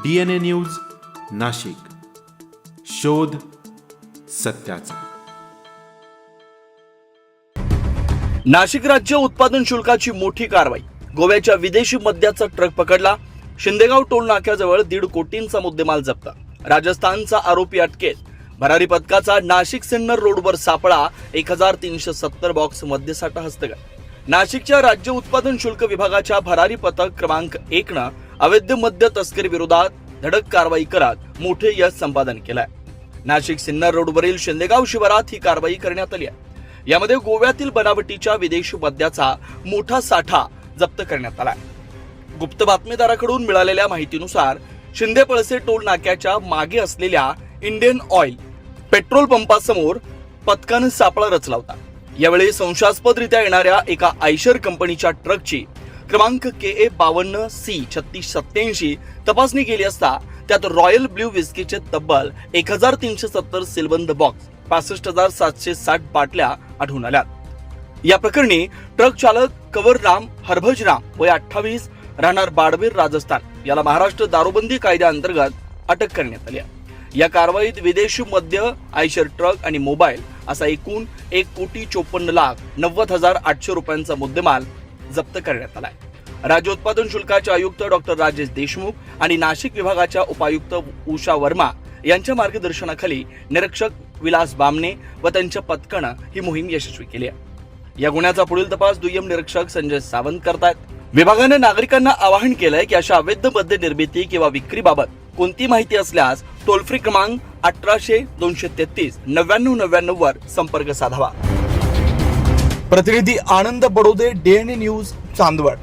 DNA news Nashik, शोध सत्याचा। नाशिक राज्य उत्पादन शुल्काची मोठी कारवाई। गोव्याच्या विदेशी मद्याचा ट्रक पकडला। शिंदेगाव टोल नाक्याजवळ 1.5 कोटींचा मुद्देमाल जप्त। राजस्थानचा आरोपी अटकेत। भरारी पथकाचा नाशिक सिन्नर रोडवर सापळा। 1370 बॉक्स मद्यसाठा हस्तगत। नाशिकच्या राज्य उत्पादन शुल्क विभागाच्या भरारी पथक क्रमांक 1 न अवैध मद्य तस्करी विरोधात धडक कारवाई करत मोठे यश संपादन केलंय। नाशिक सिन्नर रोडवरील शिंदेगाव शिवारात ही कारवाई करण्यात आली आहे। यामध्ये गोव्यातील बनावटीच्या विदेशी मद्याचा मोठा साठा जप्त करण्यात आलाय। गुप्त बातमीदाराकडून मिळालेल्या माहितीनुसार शिंदेपळसे टोल नाक्याच्या मागे असलेल्या इंडियन ऑइल पेट्रोल पंपासमोर पथकानं सापळा रचला होता। यावेळी संशयास्पदरित्या येणाऱ्या एका आयशर कंपनीच्या ट्रकची क्रमांक KA 52C3687 तपासणी केली असता त्यात रॉयल ब्ल्यू विस्कीचे तब्बल 1370 सिलबंद बॉक्स, 65,760 बाटल्या आढळून आल्या। या प्रकरणी ट्रक चालक कंवरराम हरभजराम वय 28 राहणार बाडमेर राजस्थान याला महाराष्ट्र दारूबंदी कायद्याअंतर्गत अटक करण्यात आली आहे। या कारवाईत विदेशी मद्य, आयशर ट्रक आणि मोबाईल असा एकूण 1,54,90,800 रुपयांचा मुद्देमाल जप्त करण्यात आलाय। राज्य उत्पादन शुल्काचे आयुक्त डॉक्टर राजेश देशमुख आणि नाशिक विभागाच्या उपायुक्त उषा वर्मा यांच्या मार्गदर्शनाखाली निरीक्षक विलास बामणे व त्यांच्या पथकानं ही मोहीम यशस्वी केली आहे। या गुन्ह्याचा पुढील तपास दुय्यम निरीक्षक संजय सावंत करतायत। विभागाने नागरिकांना आवाहन केलंय की अशा अवैध मद्य निर्मिती किंवा विक्रीबाबत कोणती माहिती असल्यास टोल फ्री क्रमांक 1800-233-9999 वर संपर्क साधावा। प्रतिनिधी आनंद बडोदे, DNA न्यूज, चांदवड।